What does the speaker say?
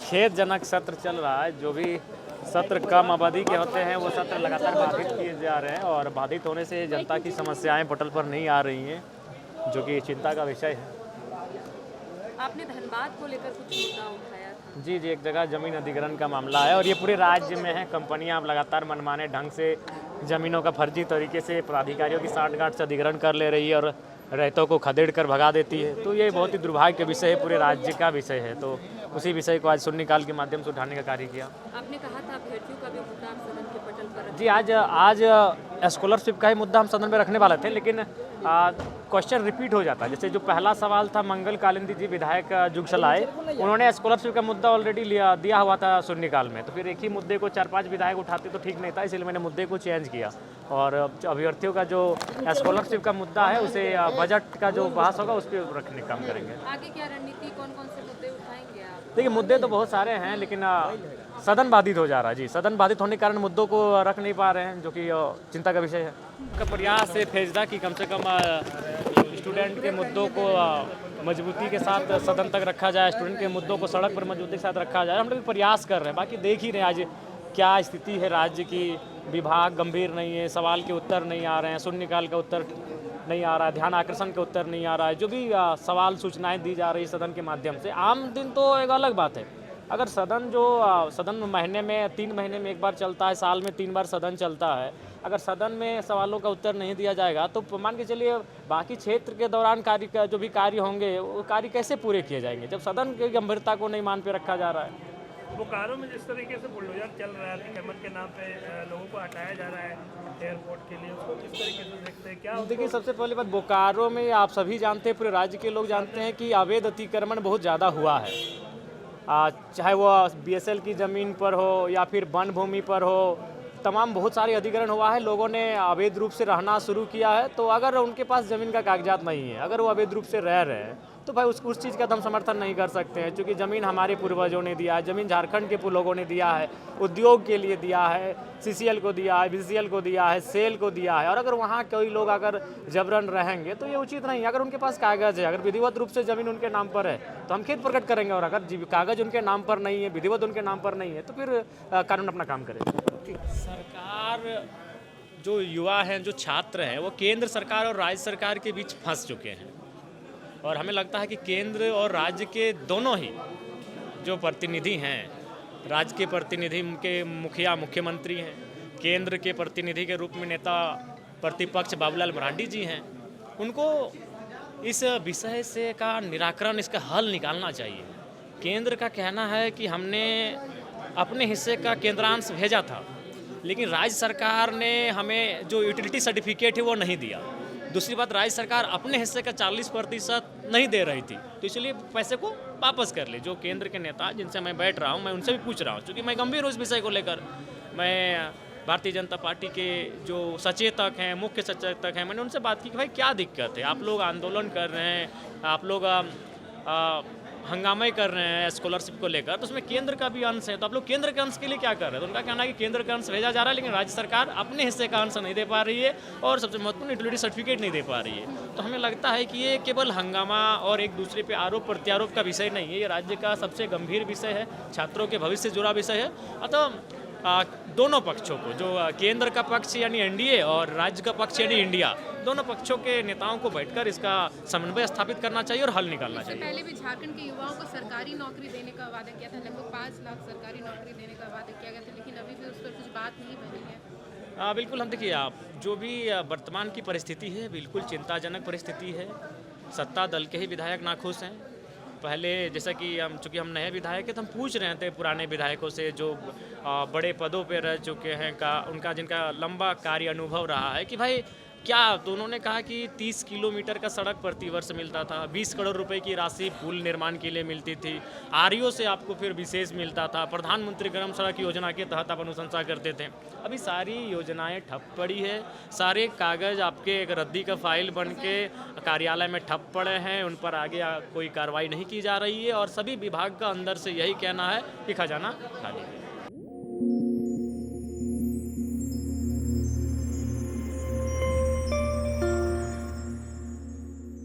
खेदजनक सत्र चल रहा है। जो भी सत्र कम अवधि के होते हैं वो सत्र लगातार बाधित किए जा रहे हैं और बाधित होने से जनता की समस्याएं पटल पर नहीं आ रही हैं, जो कि चिंता का विषय है। आपने धनबाद को लेकर कुछ मुद्दा उठाया था। जी, एक जगह जमीन अधिग्रहण का मामला है और ये पूरे राज्य में है। कंपनियां लगातार मनमाने ढंग से ज़मीनों का फर्जी तरीके से प्राधिकारियों की साठगांठ से अधिग्रहण कर ले रही है और रैयतों को खदेड़ कर भगा देती है। तो ये बहुत ही दुर्भाग्य का विषय है, पूरे राज्य का विषय है। तो उसी विषय को आज शून्यकाल के माध्यम से उठाने का कार्य किया। आपने कहा था अभ्यर्थियों का भी मुद्दा आप सदन के पटल पर जी, आज स्कॉलरशिप का ही मुद्दा हम सदन में रखने वाले थे, लेकिन क्वेश्चन रिपीट हो जाता है। जैसे जो पहला सवाल था मंगल कालिंदी जी विधायक जुगसलाए, उन्होंने स्कॉलरशिप का मुद्दा ऑलरेडी दिया हुआ था शून्यकाल में। तो फिर एक ही मुद्दे को 4-5 विधायक उठाते तो ठीक नहीं था, इसलिए मैंने मुद्दे को चेंज किया और अभ्यर्थियों का जो स्कॉलरशिप का मुद्दा है उसे बजट का जो बहस होगा उस पर रखने का काम करेंगे। आगे क्या रणनीति, कौन कौन से मुद्दे उठाएंगे आप? देखिए, मुद्दे तो बहुत सारे हैं, लेकिन सदन बाधित हो जा रहा है। जी, सदन बाधित होने के कारण मुद्दों को रख नहीं पा रहे हैं, जो कि चिंता का विषय है। का प्रयास है फैसला कि कम से कम स्टूडेंट के मुद्दों को मजबूती के साथ सदन तक रखा जाए, स्टूडेंट के मुद्दों को सड़क पर मजबूती के साथ रखा जाए। हम लोग प्रयास कर रहे हैं, बाकी देख ही रहे हैं आज क्या स्थिति है राज्य की। विभाग गंभीर नहीं है, सवाल के उत्तर नहीं आ रहे हैं, शून्यकाल का उत्तर नहीं आ रहा है, ध्यान आकर्षण का उत्तर नहीं आ रहा है। जो भी सवाल सूचनाएं दी जा रही है सदन के माध्यम से, आम दिन तो एक अलग बात है। अगर सदन महीने में 3 महीने में एक बार चलता है, साल में 3 बार सदन चलता है, अगर सदन में सवालों का उत्तर नहीं दिया जाएगा तो मान के चलिए बाकी क्षेत्र के दौरान जो भी कार्य होंगे वो कार्य कैसे पूरे किए जाएंगे, जब सदन की गंभीरता को नहीं मान पे रखा जा रहा है। बोकारो में जिस तरीके से बुलडोजर चल रहा है, अतिक्रमण के नाम पे लोगों को हटाया जा रहा है एयरपोर्ट के लिए, उसको किस तरीके से देखते हैं? क्या देखिए, सबसे पहले बात, बोकारो में आप सभी जानते हैं, पूरे राज्य के लोग जानते हैं कि अवैध अतिक्रमण बहुत ज़्यादा हुआ है। चाहे वो BSL की ज़मीन पर हो या फिर वन भूमि पर हो, तमाम बहुत सारे अधिग्रहण हुआ है। लोगों ने अवैध रूप से रहना शुरू किया है। तो अगर उनके पास ज़मीन का कागजात नहीं है, अगर वो अवैध रूप से रह रहे हैं, तो भाई उस चीज़ का तो हम समर्थन नहीं कर सकते हैं, क्योंकि ज़मीन हमारे पूर्वजों ने दिया है, ज़मीन झारखंड के लोगों ने दिया है, उद्योग के लिए दिया है, CCL को दिया है, BCL को दिया है, सेल को दिया है। और अगर वहाँ कोई लोग अगर जबरन रहेंगे तो ये उचित नहीं है। अगर उनके पास कागज़ है, अगर विधिवत रूप से ज़मीन उनके नाम पर है तो हम खेद प्रकट करेंगे, और अगर कागज़ उनके नाम पर नहीं है, विधिवत उनके नाम पर नहीं है, तो फिर कानून अपना काम करेगा। सरकार, जो युवा हैं, जो छात्र हैं, वो केंद्र सरकार और राज्य सरकार के बीच फंस चुके हैं और हमें लगता है कि केंद्र और राज्य के दोनों ही जो प्रतिनिधि हैं, राज्य के प्रतिनिधि के मुखिया मुख्यमंत्री हैं, केंद्र के प्रतिनिधि के रूप में नेता प्रतिपक्ष बाबूलाल मरांडी जी हैं, उनको इस विषय से का निराकरण, इसका हल निकालना चाहिए। केंद्र का कहना है कि हमने अपने हिस्से का केंद्रांश भेजा था, लेकिन राज्य सरकार ने हमें जो यूटिलिटी सर्टिफिकेट है वो नहीं दिया। दूसरी बात, राज्य सरकार अपने हिस्से का 40% नहीं दे रही थी, तो इसलिए पैसे को वापस कर ले। जो केंद्र के नेता जिनसे मैं बैठ रहा हूँ, मैं उनसे भी पूछ रहा हूँ, क्योंकि मैं गंभीर हूँ इस विषय को लेकर। मैं भारतीय जनता पार्टी के जो सचेतक हैं, मुख्य सचेतक हैं, मैंने उनसे बात की कि भाई क्या दिक्कत है, आप लोग आंदोलन कर रहे हैं, आप लोग हंगामे कर रहे हैं स्कॉलरशिप को लेकर, तो उसमें केंद्र का भी अंश है, तो आप लोग केंद्र के अंश के लिए क्या कर रहे हैं? तो उनका कहना है कि केंद्र का अंश भेजा जा रहा है, लेकिन राज्य सरकार अपने हिस्से का अंश नहीं दे पा रही है और सबसे महत्वपूर्ण यूटिलिटी सर्टिफिकेट नहीं दे पा रही है। तो हमें लगता है कि ये केवल हंगामा और एक दूसरे पे आरोप प्रत्यारोप का विषय नहीं है, ये राज्य का सबसे गंभीर विषय है, छात्रों के भविष्य से जुड़ा विषय है। अतः दोनों पक्षों को, जो केंद्र का पक्ष यानी NDA और राज्य का पक्ष यानी इंडिया, दोनों पक्षों के नेताओं को बैठकर इसका समन्वय स्थापित करना चाहिए और हल निकालना चाहिए। पहले भी झारखंड के युवाओं को सरकारी नौकरी देने का वादा किया था, लगभग 5 लाख सरकारी नौकरी देने का वादा किया गया था, लेकिन अभी भी उस पर कुछ बात नहीं बनी है। बिल्कुल, हम देखिए, आप जो भी वर्तमान की परिस्थिति है, बिल्कुल चिंताजनक परिस्थिति है। सत्ता दल के ही विधायक नाखुश हैं। पहले जैसा कि चूँकि हम नए विधायक हैं, तो हम पूछ रहे थे पुराने विधायकों से जो बड़े पदों पे रह चुके हैं, जिनका लंबा कार्य अनुभव रहा है, कि भाई क्या, तो उन्होंने कहा कि 30 किलोमीटर का सड़क प्रतिवर्ष मिलता था, 20 करोड़ रुपए की राशि पुल निर्माण के लिए मिलती थी, REO से आपको फिर विशेष मिलता था, प्रधानमंत्री ग्राम सड़क योजना के तहत आप अनुशंसा करते थे। अभी सारी योजनाएं ठप पड़ी है, सारे कागज़ आपके एक रद्दी का फाइल बन के कार्यालय में ठप पड़े हैं, उन पर आगे कोई कार्रवाई नहीं की जा रही है और सभी विभाग का अंदर से यही कहना है कि खजाना खाली है।